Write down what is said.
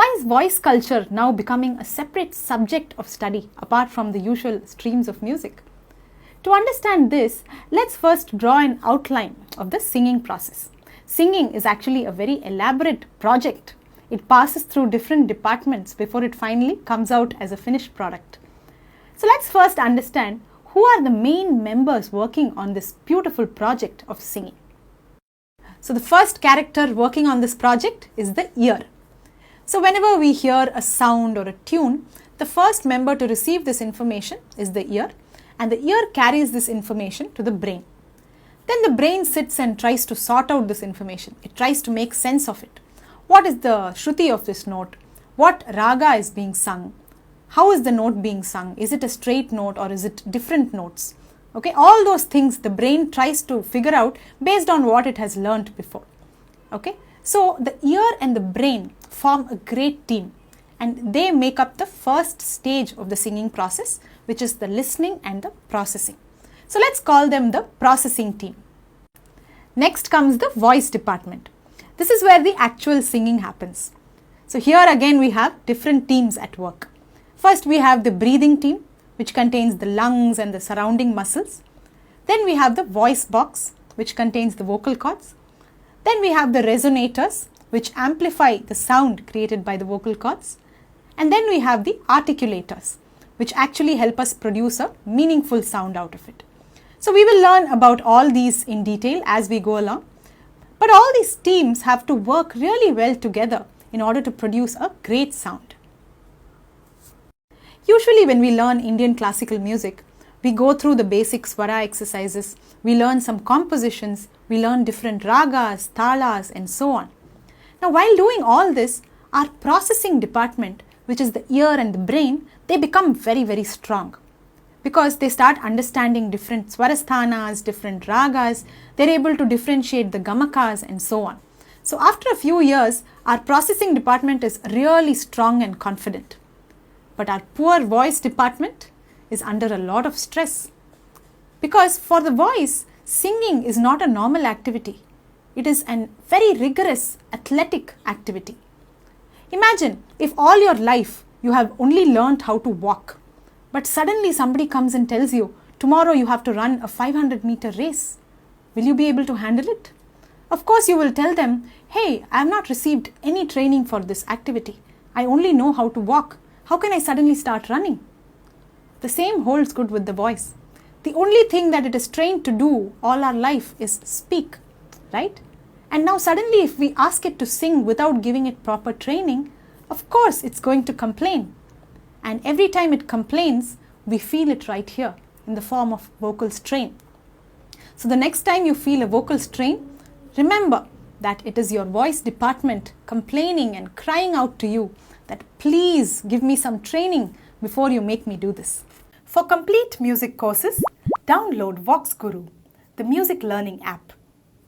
Why is voice culture now becoming a separate subject of study apart from the usual streams of music? To understand this, let's first draw an outline of the singing process. Singing is actually a very elaborate project. It passes through different departments before it finally comes out as a finished product. So let's first understand who are the main members working on this beautiful project of singing. So the first character working on this project is the ear. So whenever we hear a sound or a tune, the first member to receive this information is the ear, and the ear carries this information to the brain. Then the brain sits and tries to sort out this information. It tries to make sense of it. What is the shruti of this note? What raga is being sung? How is the note being sung? Is it a straight note or is it different notes? Okay, all those things the brain tries to figure out based on what it has learnt before. Okay, so the ear and the brain form a great team, and they make up the first stage of the singing process, which is the listening and the processing. So let's call them the processing team. Next comes the voice department. This is where the actual singing happens. So here again we have different teams at work. First we have the breathing team, which contains the lungs and the surrounding muscles. Then we have the voice box, which contains the vocal cords. Then we have the resonators, which amplify the sound created by the vocal cords. And then we have the articulators, which actually help us produce a meaningful sound out of it. So we will learn about all these in detail as we go along. But all these teams have to work really well together in order to produce a great sound. Usually when we learn Indian classical music, we go through the basic swara exercises, we learn some compositions, we learn different ragas, talas and so on. Now while doing all this, our processing department, which is the ear and the brain, they become very strong, because they start understanding different swarasthanas, different ragas, they're able to differentiate the gamakas and so on. So after a few years, our processing department is really strong and confident. But our poor voice department is under a lot of stress, because for the voice, singing is not a normal activity. It is a very rigorous athletic activity. Imagine if all your life you have only learnt how to walk, but suddenly somebody comes and tells you, tomorrow you have to run a 500-meter race. Will you be able to handle it? Of course you will tell them, hey, I have not received any training for this activity. I only know how to walk. How can I suddenly start running? The same holds good with the voice. The only thing that it is trained to do all our life is speak, right? And now suddenly if we ask it to sing without giving it proper training, of course it's going to complain. And every time it complains, we feel it right here in the form of vocal strain. So the next time you feel a vocal strain, remember that it is your voice department complaining and crying out to you that please give me some training before you make me do this. For complete music courses, download VoxGuru, the music learning app.